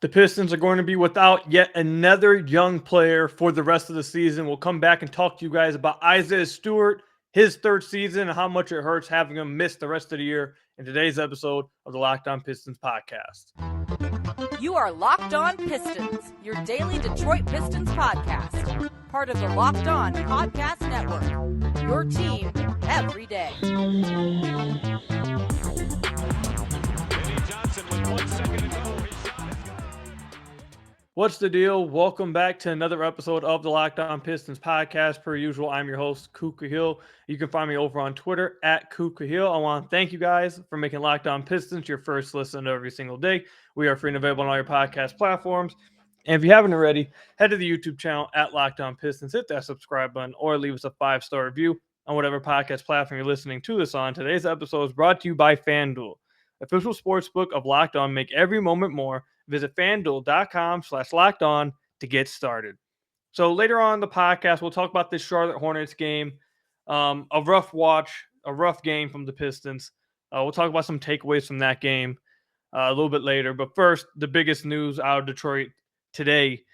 The Pistons are going to be without yet another young player for the rest of the season. We'll come back and talk to you guys about Isaiah Stewart, his third season, and how much it hurts having him miss the rest of the year in today's episode of the Locked On Pistons podcast. You are Locked On Pistons, your daily Detroit Pistons podcast. Part of the Locked On Podcast Network, your team every day. What's the deal? Welcome back to another episode of the Locked On Pistons podcast. Per usual, I'm your host, Kuka Hill. You can find me over on Twitter at Kuka Hill. I want to thank you guys for making Locked On Pistons your first listen every single day. We are free and available on all your podcast platforms. And if you haven't already, head to the YouTube channel at Locked On Pistons, hit that subscribe button, or leave us a 5-star review on whatever podcast platform you're listening to this on. Today's episode is brought to you by FanDuel, official sportsbook of Locked On. Make every moment more. Visit FanDuel.com/LockedOn to get started. So later on in the podcast, we'll talk about this Charlotte Hornets game. A rough watch, a rough game from the Pistons. We'll talk about some takeaways from that game a little bit later. But first, the biggest news out of Detroit today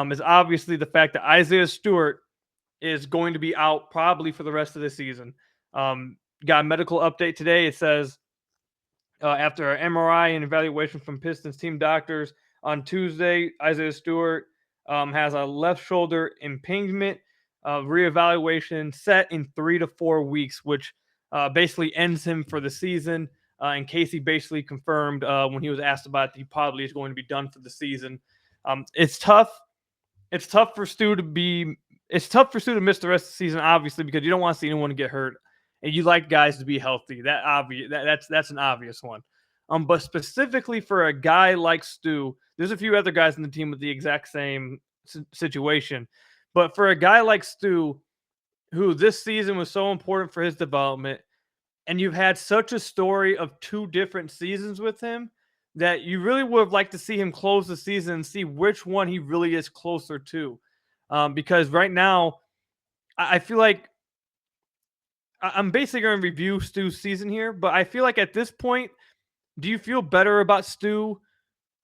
is obviously the fact that Isaiah Stewart is going to be out probably for the rest of the season. Got a medical update today. It says, after an MRI and evaluation from Pistons team doctors on Tuesday, Isaiah Stewart has a left shoulder impingement reevaluation set in 3 to 4 weeks, which basically ends him for the season. And Casey basically confirmed when he was asked about it, he probably is going to be done for the season. It's tough. It's tough for Stu to miss the rest of the season, obviously, because you don't want to see anyone get hurt. And you like guys to be healthy. That's an obvious one. But specifically for a guy like Stu, there's a few other guys in the team with the exact same situation. But for a guy like Stu, who this season was so important for his development, and you've had such a story of 2 different seasons with him, that you really would have liked to see him close the season and see which one he really is closer to. Because right now, I feel like I'm basically going to review Stu's season here, but I feel like at this point, do you feel better about Stu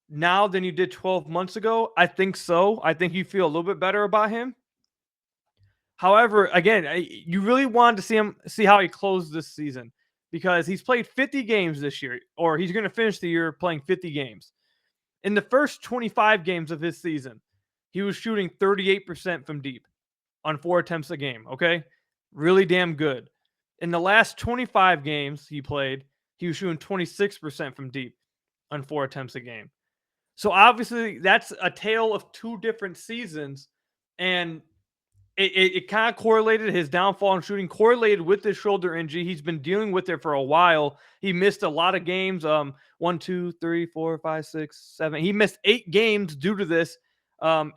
now than you did 12 months ago? I think so. I think you feel a little bit better about him. However, again, you really wanted to see how he closed this season, because he's played 50 games this year, or he's going to finish the year playing 50 games. In the first 25 games of his season, he was shooting 38% from deep on 4 attempts a game, okay? Really damn good. In the last 25 games he played, he was shooting 26% from deep on 4 attempts a game. So obviously that's a tale of 2 different seasons, and it kind of correlated. His downfall in shooting correlated with his shoulder injury. He's been dealing with it for a while. He missed a lot of games. 1, 2, 3, 4, 5, 6, 7. He missed 8 games due to this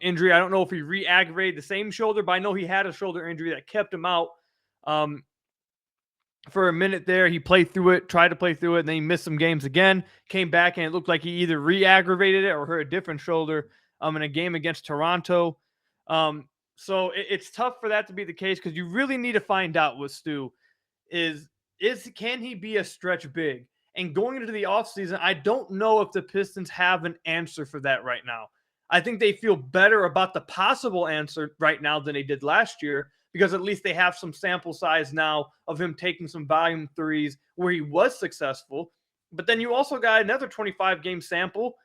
injury. I don't know if he re-aggravated the same shoulder, but I know he had a shoulder injury that kept him out. For a minute there, he played through it, tried to play through it, and then he missed some games again, came back, and it looked like he either re-aggravated it or hurt a different shoulder in a game against Toronto. So it's tough for that to be the case, because you really need to find out with Stu can he be a stretch big? And going into the offseason, I don't know if the Pistons have an answer for that right now. I think they feel better about the possible answer right now than they did last year, because at least they have some sample size now of him taking some volume threes where he was successful. But then you also got another 25-game sample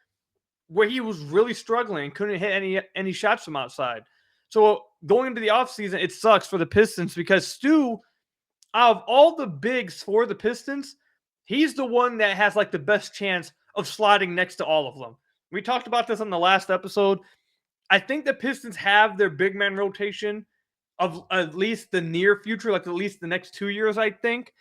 where he was really struggling, couldn't hit any shots from outside. So going into the offseason, it sucks for the Pistons, because Stu, out of all the bigs for the Pistons, he's the one that has like the best chance of sliding next to all of them. We talked about this on the last episode. I think the Pistons have their big man rotation of at least the near future, like at least the next 2 years, I think.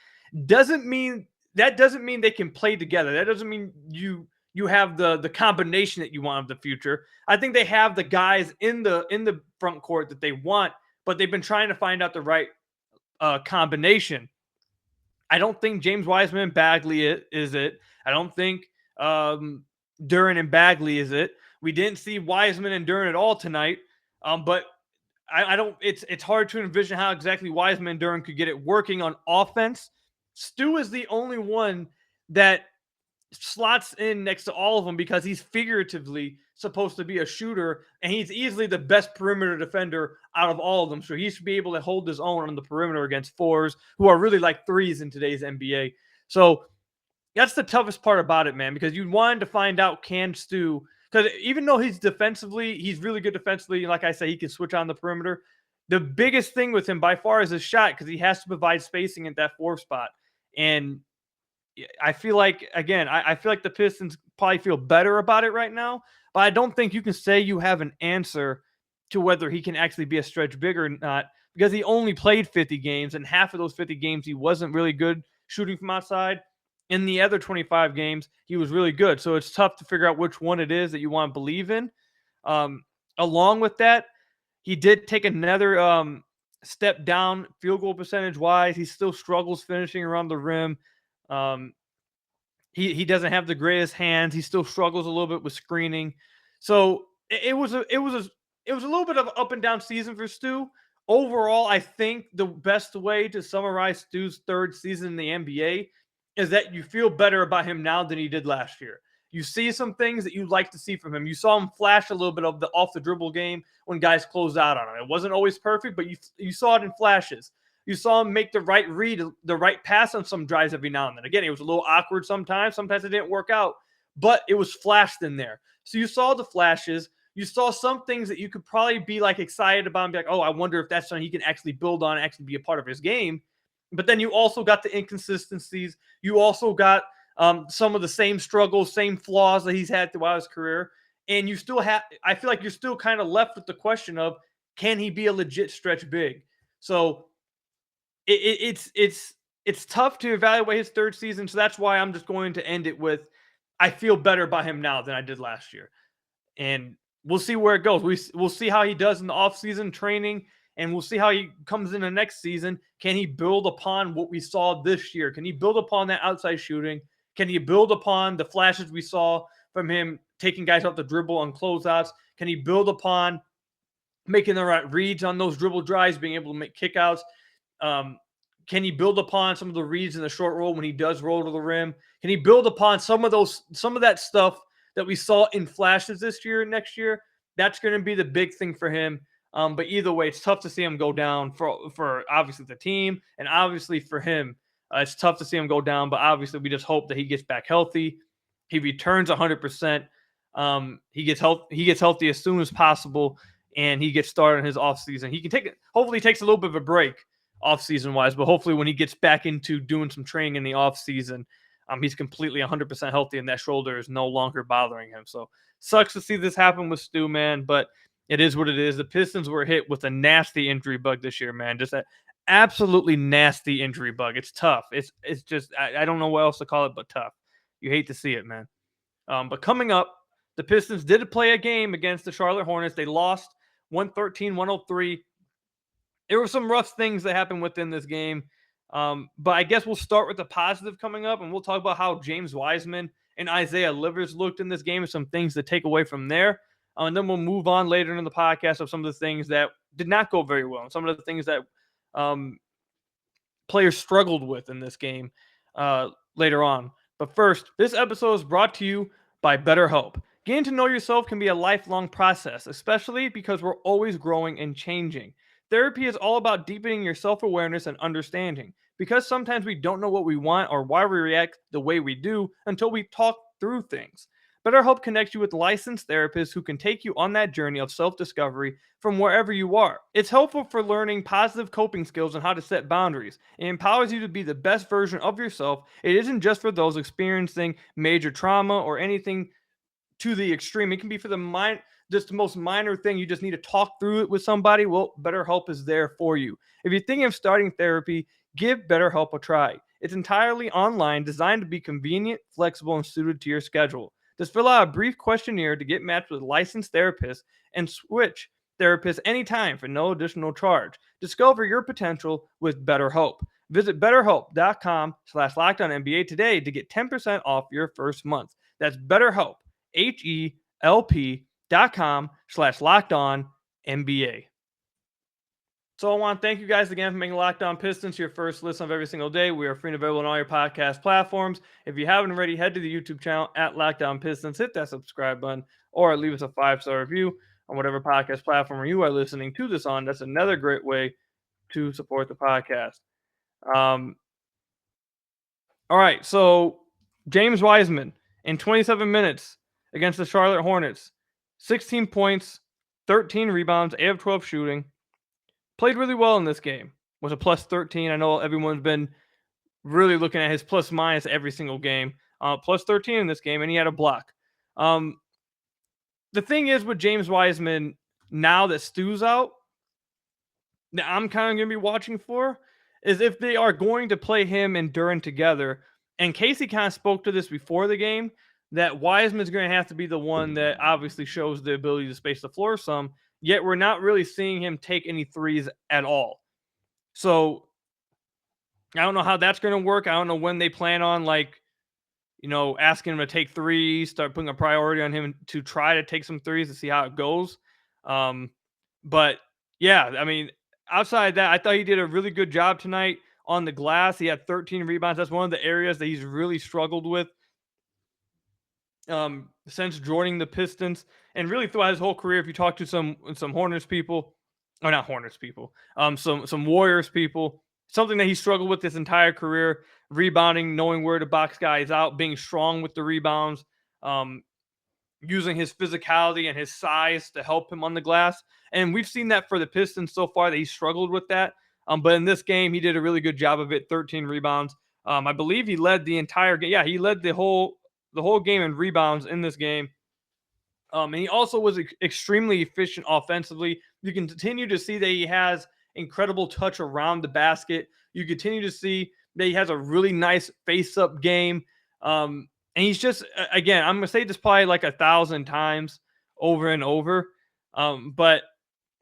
Doesn't mean they can play together. That doesn't mean you have the combination that you want of the future. I think they have the guys in the front court that they want, but they've been trying to find out the right combination. I don't think James Wiseman and Bagley is it. I don't think Duren and Bagley is it. We didn't see Wiseman and Duren at all tonight, but I don't. It's hard to envision how exactly Wiseman and Duren could get it working on offense. Stu is the only one that slots in next to all of them, because he's figuratively supposed to be a shooter, and he's easily the best perimeter defender out of all of them. So he should be able to hold his own on the perimeter against fours, who are really like threes in today's NBA. So that's the toughest part about it, man, because you wanted to find out, can Stu, because even though he's really good defensively, like I say, he can switch on the perimeter. The biggest thing with him by far is his shot, because he has to provide spacing at that fourth spot. And I feel like, again, I feel like the Pistons probably feel better about it right now, but I don't think you can say you have an answer to whether he can actually be a stretch big or not, because he only played 50 games, and half of those 50 games he wasn't really good shooting from outside. In the other 25 games, he was really good. So it's tough to figure out which one it is that you want to believe in. Along with that, he did take another step down field goal percentage wise. He still struggles finishing around the rim. He doesn't have the greatest hands. He still struggles a little bit with screening. So it was a little bit of an up and down season for Stu. Overall, I think the best way to summarize Stu's third season in the NBA is that you feel better about him now than he did last year. You see some things that you'd like to see from him. You saw him flash a little bit of the off the dribble game when guys closed out on him. It wasn't always perfect, but you saw it in flashes. You saw him make the right read, the right pass on some drives every now and then. Again, it was a little awkward sometimes. Sometimes it didn't work out, but it was flashed in there. So you saw the flashes. You saw some things that you could probably be like excited about and be like, oh, I wonder if that's something he can actually build on, actually be a part of his game. But then you also got the inconsistencies. You also got some of the same struggles, same flaws that he's had throughout his career. And you still have, I feel like you're still kind of left with the question of, can he be a legit stretch big? So it's tough to evaluate his third season. So that's why I'm just going to end it with, I feel better about him now than I did last year. And we'll see where it goes. We'll see how he does in the offseason training, and we'll see how he comes in the next season. Can he build upon what we saw this year? Can he build upon that outside shooting? Can he build upon the flashes we saw from him taking guys off the dribble on closeouts? Can he build upon making the right reads on those dribble drives, being able to make kickouts? Can he build upon some of the reads in the short roll when he does roll to the rim? Can he build upon some of that stuff that we saw in flashes this year and next year? That's going to be the big thing for him. But either way, it's tough to see him go down for obviously the team and obviously for him. It's tough to see him go down, but obviously we just hope that he gets back healthy. He returns 100%. He gets healthy as soon as possible, and he gets started in his offseason. He can hopefully takes a little bit of a break offseason wise, but hopefully when he gets back into doing some training in the offseason, he's completely 100% healthy and that shoulder is no longer bothering him. So sucks to see this happen with Stu, man, but it is what it is. The Pistons were hit with a nasty injury bug this year, man. Just an absolutely nasty injury bug. It's tough. It's just, I don't know what else to call it but tough. You hate to see it, man. But coming up, the Pistons did play a game against the Charlotte Hornets. They lost 113-103. There were some rough things that happened within this game. But I guess we'll start with the positive coming up, and we'll talk about how James Wiseman and Isaiah Livers looked in this game and some things to take away from there. And then we'll move on later in the podcast of some of the things that did not go very well and some of the things that players struggled with in this game later on. But first, this episode is brought to you by BetterHelp. Getting to know yourself can be a lifelong process, especially because we're always growing and changing. Therapy is all about deepening your self-awareness and understanding, because sometimes we don't know what we want or why we react the way we do until we talk through things. BetterHelp connects you with licensed therapists who can take you on that journey of self-discovery from wherever you are. It's helpful for learning positive coping skills and how to set boundaries. It empowers you to be the best version of yourself. It isn't just for those experiencing major trauma or anything to the extreme. It can be for just the most minor thing. You just need to talk through it with somebody. Well, BetterHelp is there for you. If you're thinking of starting therapy, give BetterHelp a try. It's entirely online, designed to be convenient, flexible, and suited to your schedule. Just fill out a brief questionnaire to get matched with a licensed therapist and switch therapists anytime for no additional charge. Discover your potential with BetterHelp. Visit BetterHelp.com/LockedOnNBA today to get 10% off your first month. That's BetterHelp, HELP.com/LockedOnNBA. So I want to thank you guys again for making Locked On Pistons your first listen of every single day. We are free and available on all your podcast platforms. If you haven't already, head to the YouTube channel at Locked On Pistons. Hit that subscribe button. or leave us a 5-star review on whatever podcast platform you are listening to this on. That's another great way to support the podcast. All right, so James Wiseman in 27 minutes against the Charlotte Hornets, 16 points, 13 rebounds, 8 of 12 shooting. Played really well in this game. Was a plus 13. I know everyone's been really looking at his plus minus every single game. Plus 13 in this game, and he had a block. The thing is with James Wiseman, now that Stu's out, that I'm kind of going to be watching for is if they are going to play him and Duren together. And Casey kind of spoke to this before the game, that Wiseman's going to have to be the one that obviously shows the ability to space the floor some, yet we're not really seeing him take any threes at all. So I don't know how that's going to work. I don't know when they plan on, asking him to take threes, start putting a priority on him to try to take some threes to see how it goes. But yeah, I mean, outside that, I thought he did a really good job tonight on the glass. He had 13 rebounds. That's one of the areas that he's really struggled with since joining the Pistons, and really throughout his whole career. If you talk to some Hornets people, or not Hornets people, some Warriors people, something that he struggled with his entire career: rebounding, knowing where to box guys out, being strong with the rebounds, using his physicality and his size to help him on the glass. And we've seen that for the Pistons so far, that he struggled with that. But in this game, he did a really good job of it. 13 rebounds. I believe he led the entire game. Yeah, he led the whole game in rebounds in this game. And he also was extremely efficient offensively. You can continue to see that he has incredible touch around the basket. You continue to see that he has a really nice face-up game. And he's just, again, I'm going to say this probably like 1,000 times over and over. But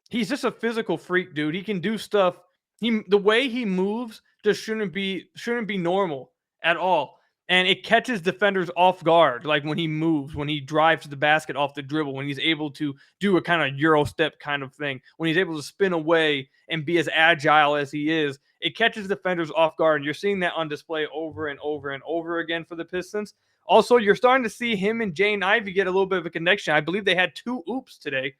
he's just a physical freak, dude. He can do stuff. The way he moves just shouldn't be normal at all. And it catches defenders off guard, like when he moves, when he drives to the basket off the dribble, when he's able to do a kind of Euro step kind of thing, when he's able to spin away and be as agile as he is, it catches defenders off guard. And you're seeing that on display over and over and over again for the Pistons. Also, you're starting to see him and Dwane Ivey get a little bit of a connection. I believe they had 2 oops today.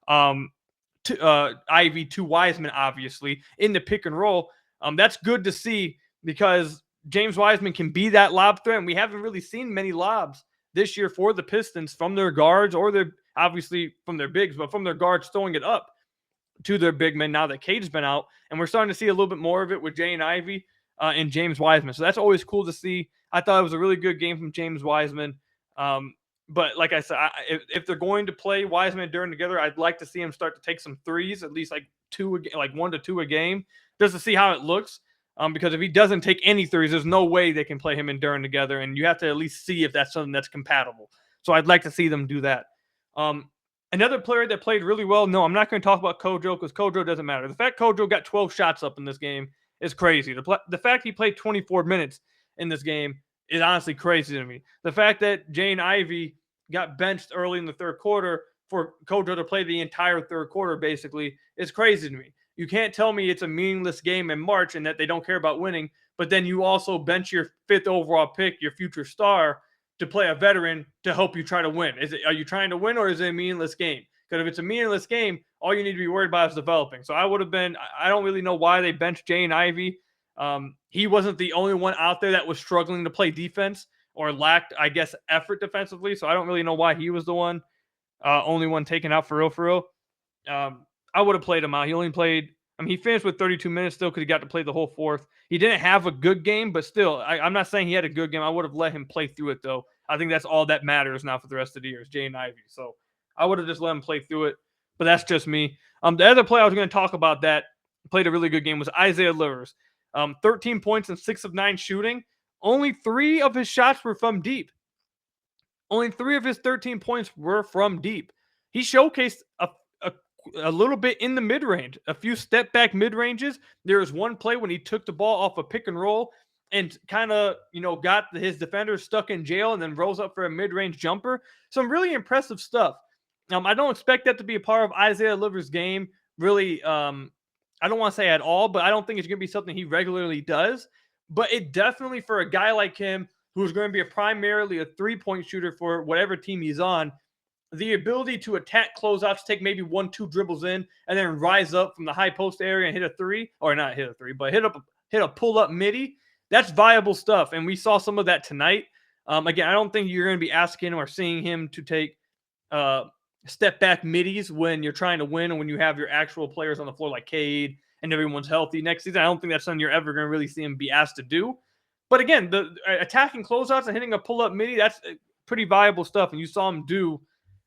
Ivey to Wiseman, obviously, in the pick and roll. That's good to see, because James Wiseman can be that lob threat, and we haven't really seen many lobs this year for the Pistons from their guards, or obviously from their bigs, but from their guards throwing it up to their big men now that Cade's been out. And we're starting to see a little bit more of it with Dwane Ivey and James Wiseman. So that's always cool to see. I thought it was a really good game from James Wiseman. But like I said, if they're going to play Wiseman and Duren together, I'd like to see him start to take some threes, at least like 1 to 2 a game, just to see how it looks. Because if he doesn't take any threes, there's no way they can play him and Duren together, and you have to at least see if that's something that's compatible. So I'd like to see them do that. Another player that played really well, no, I'm not going to talk about Kojo, because Kojo doesn't matter. The fact Kojo got 12 shots up in this game is crazy. The fact he played 24 minutes in this game is honestly crazy to me. The fact that Dwane Ivey got benched early in the third quarter for Kojo to play the entire third quarter basically is crazy to me. You can't tell me it's a meaningless game in March and that they don't care about winning, but then you also bench your 5th overall pick, your future star, to play a veteran to help you try to win. Are you trying to win, or is it a meaningless game? Because if it's a meaningless game, all you need to be worried about is developing. So I don't really know why they benched Dwane Ivey. He wasn't the only one out there that was struggling to play defense or lacked, I guess, effort defensively. So I don't really know why he was the only one taken out for real. I would have played him out. He only played, he finished with 32 minutes still, because he got to play the whole fourth. He didn't have a good game, but still, I'm not saying he had a good game. I would have let him play through it, though. I think that's all that matters now for the rest of the year is Dwane Ivey. So I would have just let him play through it, but that's just me. The other player I was going to talk about that played a really good game was Isaiah Livers. 13 points and 6 of 9 shooting. Only 3 of his shots were from deep. Only 3 of his 13 points were from deep. He showcased a little bit in the mid-range, a few step-back mid-ranges. There was one play when he took the ball off a pick and roll and kind of, got his defenders stuck in jail and then rose up for a mid-range jumper. Some really impressive stuff. I don't expect that to be a part of Isaiah Livers' game, really. I don't want to say at all, but I don't think it's going to be something he regularly does. But it definitely, for a guy like him, who's going to be primarily a 3-point shooter for whatever team he's on, the ability to attack closeouts, take maybe 1-2 dribbles in, and then rise up from the high post area and hit a three, or not hit a three, but hit a pull up midi. That's viable stuff, and we saw some of that tonight. Again, I don't think you're going to be asking or seeing him to take step back middies when you're trying to win and when you have your actual players on the floor like Cade and everyone's healthy next season. I don't think that's something you're ever going to really see him be asked to do. But again, the attacking closeouts and hitting a pull up midi, that's pretty viable stuff, and you saw him do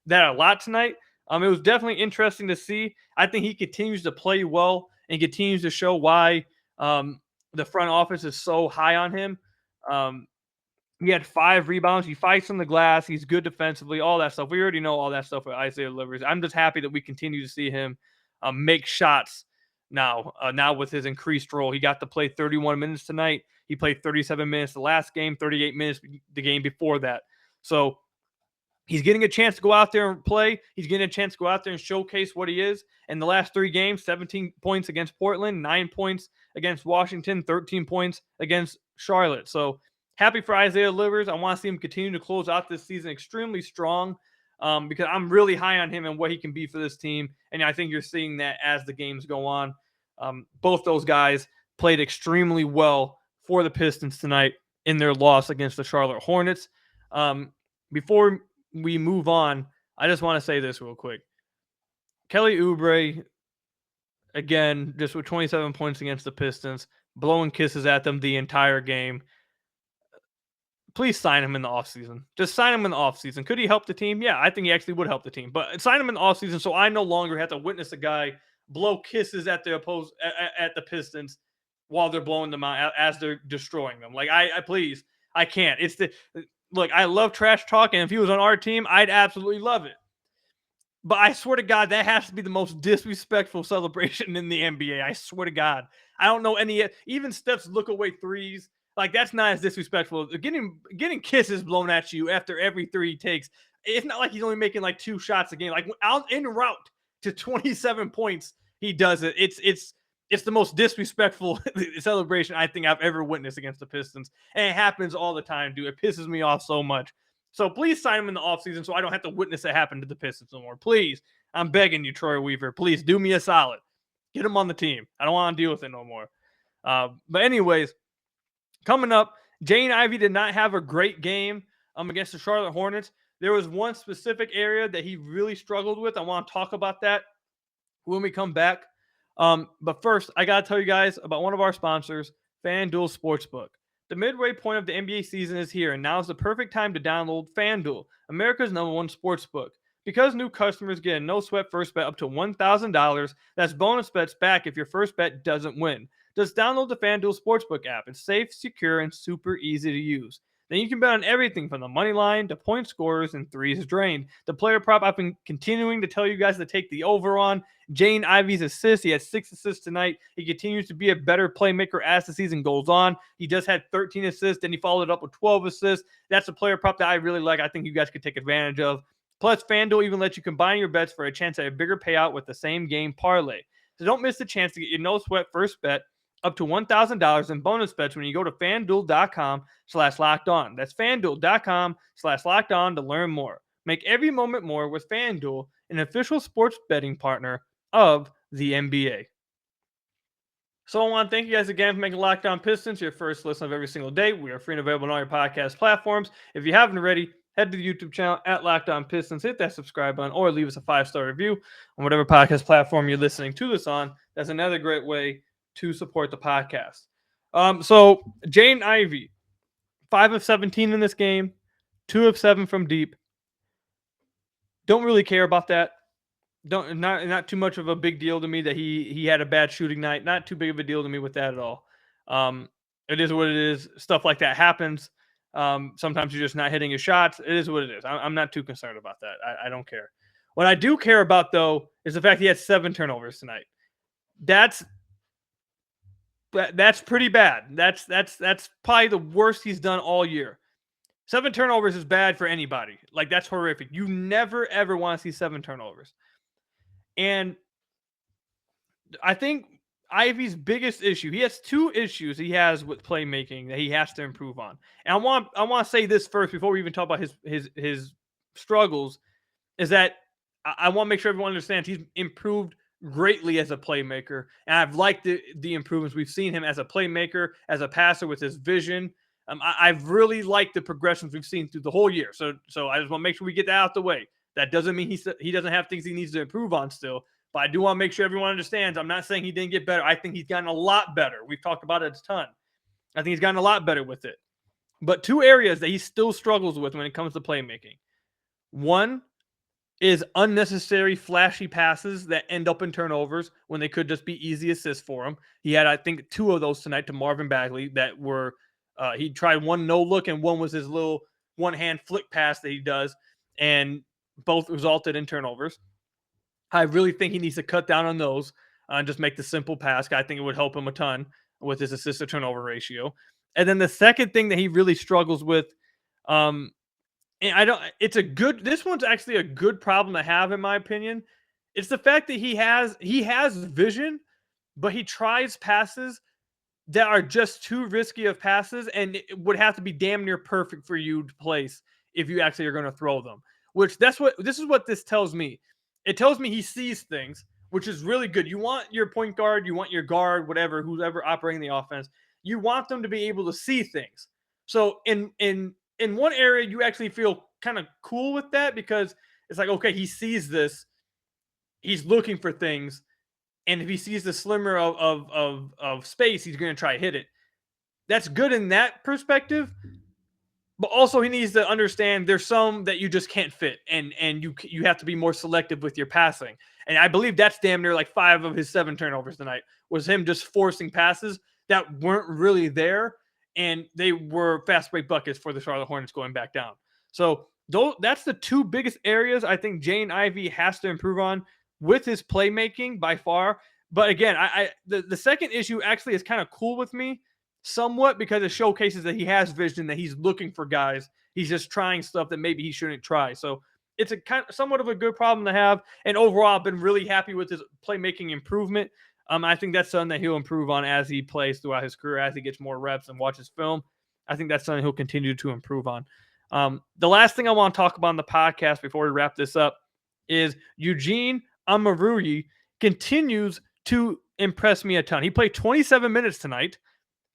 that a lot tonight. It was definitely interesting to see. I think he continues to play well and continues to show why the front office is so high on him. He had 5 rebounds. He fights on the glass. He's good defensively, all that stuff. We already know all that stuff with Isaiah Livers. I'm just happy that we continue to see him make shots now with his increased role. He got to play 31 minutes tonight. He played 37 minutes the last game, 38 minutes the game before that. So he's getting a chance to go out there and play. He's getting a chance to go out there and showcase what he is. In the last 3 games, 17 points against Portland, 9 points against Washington, 13 points against Charlotte. So happy for Isaiah Livers. I want to see him continue to close out this season extremely strong because I'm really high on him and what he can be for this team. And I think you're seeing that as the games go on. Both those guys played extremely well for the Pistons tonight in their loss against the Charlotte Hornets. Before we move on, I just want to say this real quick. Kelly Oubre, again, just with 27 points against the Pistons, blowing kisses at them the entire game. Please sign him in the offseason. Just sign him in the offseason. Could he help the team? Yeah, I think he actually would help the team. But sign him in the offseason so I no longer have to witness a guy blow kisses at the Pistons while they're blowing them out as they're destroying them. Like, I can't. Look, I love trash talk, and if he was on our team, I'd absolutely love it. But I swear to God, that has to be the most disrespectful celebration in the NBA. I swear to God. I don't know even Steph's look-away threes. Like, that's not as disrespectful. Getting kisses blown at you after every 3 he takes. It's not like he's only making like 2 shots a game. Like, out en route to 27 points, he does it. It's the most disrespectful celebration I think I've ever witnessed against the Pistons. And it happens all the time, dude. It pisses me off so much. So please sign him in the offseason so I don't have to witness it happen to the Pistons no more. Please. I'm begging you, Troy Weaver. Please do me a solid. Get him on the team. I don't want to deal with it no more. But anyways, coming up, Dwane Ivey did not have a great game against the Charlotte Hornets. There was one specific area that he really struggled with. I want to talk about that when we come back. But first, I got to tell you guys about one of our sponsors, FanDuel Sportsbook. The midway point of the NBA season is here, and now is the perfect time to download FanDuel, America's #1 sportsbook. Because new customers get a no-sweat first bet up to $1,000, that's bonus bets back if your first bet doesn't win. Just download the FanDuel Sportsbook app. It's safe, secure, and super easy to use. Then you can bet on everything from the money line to point scorers and threes drained. The player prop I've been continuing to tell you guys to take the over on. Dwane Ivey's assists. He had 6 assists tonight. He continues to be a better playmaker as the season goes on. He just had 13 assists, then he followed it up with 12 assists. That's a player prop that I really like. I think you guys could take advantage of. Plus, FanDuel even lets you combine your bets for a chance at a bigger payout with the same game parlay. So don't miss the chance to get your no-sweat first bet up to $1,000 in bonus bets when you go to FanDuel.com/lockedon. That's FanDuel.com/lockedon to learn more. Make every moment more with FanDuel, an official sports betting partner of the NBA. So I want to thank you guys again for making Locked On Pistons your first listen of every single day. We are free and available on all your podcast platforms. If you haven't already, head to the YouTube channel at Locked On Pistons, hit that subscribe button, or leave us a 5-star review on whatever podcast platform you're listening to this on. That's another great way to support the podcast. So Dwane Ivey, 5 of 17 in this game, 2 of 7 from deep. Don't really care about that. Not too much of a big deal to me that he had a bad shooting night. Not too big of a deal to me with that at all. It is what it is. Stuff like that happens. Sometimes you're just not hitting your shots. It is what it is. I'm not too concerned about that. I don't care. What I do care about, though, is the fact he had 7 turnovers tonight. That's pretty bad. That's probably the worst he's done all year. 7 turnovers is bad for anybody. Like, that's horrific. You never, ever want to see 7 turnovers. And I think Ivey's biggest issue, he has 2 issues he has with playmaking that he has to improve on. And I want to say this first before we even talk about his struggles. is that I want to make sure everyone understands he's improved greatly as a playmaker. And I've liked the improvements. We've seen him as a playmaker, as a passer with his vision. I've really liked the progressions we've seen through the whole year. So I just want to make sure we get that out the way. That doesn't mean he doesn't have things he needs to improve on still. But I do want to make sure everyone understands I'm not saying he didn't get better. I think he's gotten a lot better. We've talked about it a ton. I think he's gotten a lot better with it. But two areas that he still struggles with when it comes to playmaking. One is unnecessary flashy passes that end up in turnovers when they could just be easy assists for him. He had, I think, 2 of those tonight to Marvin Bagley that were he tried one no look and one was his little one hand flick pass that he does, and both resulted in turnovers. I really think he needs to cut down on those and just make the simple pass. I think it would help him a ton with his assist to turnover ratio. And then the second thing that he really struggles with, and this one's actually a good problem to have in my opinion. It's the fact that he has vision, but he tries passes that are just too risky of passes and it would have to be damn near perfect for you to place if you actually are going to throw them. This is what this tells me. It tells me he sees things, which is really good. You want your point guard, you want your guard, whatever, whoever operating the offense, you want them to be able to see things. So in one area, you actually feel kind of cool with that because it's like, okay, he sees this, he's looking for things, and if he sees the slimmer of space, he's going to try to hit it. That's good in that perspective. But also he needs to understand there's some that you just can't fit, and you have to be more selective with your passing. And I believe that's damn near like 5 of his 7 turnovers tonight was him just forcing passes that weren't really there, and they were fast break buckets for the Charlotte Hornets going back down. So that's the 2 biggest areas I think Dwane Ivey has to improve on with his playmaking by far. But again, the second issue actually is kind of cool with me somewhat because it showcases that he has vision, that he's looking for guys. He's just trying stuff that maybe he shouldn't try. So it's a somewhat of a good problem to have. And overall, I've been really happy with his playmaking improvement. I think that's something that he'll improve on as he plays throughout his career, as he gets more reps and watches film. I think that's something he'll continue to improve on. The last thing I want to talk about on the podcast before we wrap this up is Eugene Omoruyi continues to impress me a ton. He played 27 minutes tonight.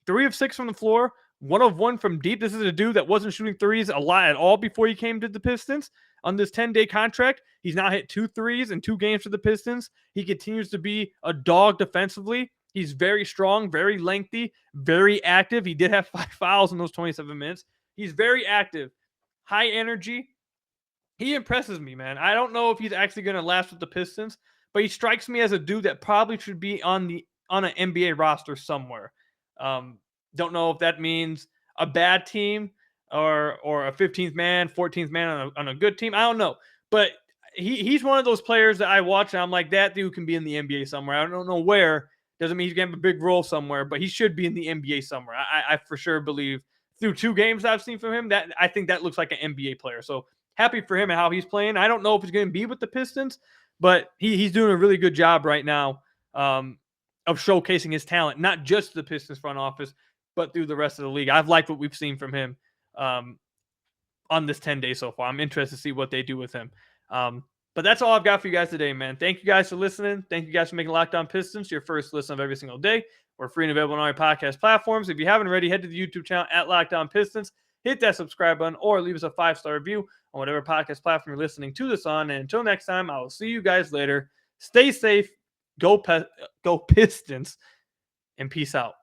3 of 6 from the floor, 1 of 1 from deep. This is a dude that wasn't shooting threes a lot at all before he came to the Pistons. On this 10-day contract, he's now hit 2 threes in 2 games for the Pistons. He continues to be a dog defensively. He's very strong, very lengthy, very active. He did have 5 fouls in those 27 minutes. He's very active, high energy. He impresses me, man. I don't know if he's actually going to last with the Pistons, but he strikes me as a dude that probably should be on an NBA roster somewhere. Don't know if that means a bad team or a 15th man, 14th man on a good team. I don't know. But he's one of those players that I watch and I'm like, that dude can be in the NBA somewhere. I don't know where. Doesn't mean he's going to have a big role somewhere, but he should be in the NBA somewhere. I for sure believe through 2 games I've seen from him that I think that looks like an NBA player. So happy for him and how he's playing. I don't know if he's going to be with the Pistons, but he's doing a really good job right now. Of showcasing his talent, not just the Pistons front office, but through the rest of the league. I've liked what we've seen from him on this 10 days so far. I'm interested to see what they do with him. But that's all I've got for you guys today, man. Thank you guys for listening. Thank you guys for making Locked On Pistons your first listen of every single day. We're free and available on all your podcast platforms. If you haven't already, head to the YouTube channel at Locked On Pistons. Hit that subscribe button or leave us a 5-star review on whatever podcast platform you're listening to this on. And until next time, I will see you guys later. Stay safe. Go Pistons, and peace out.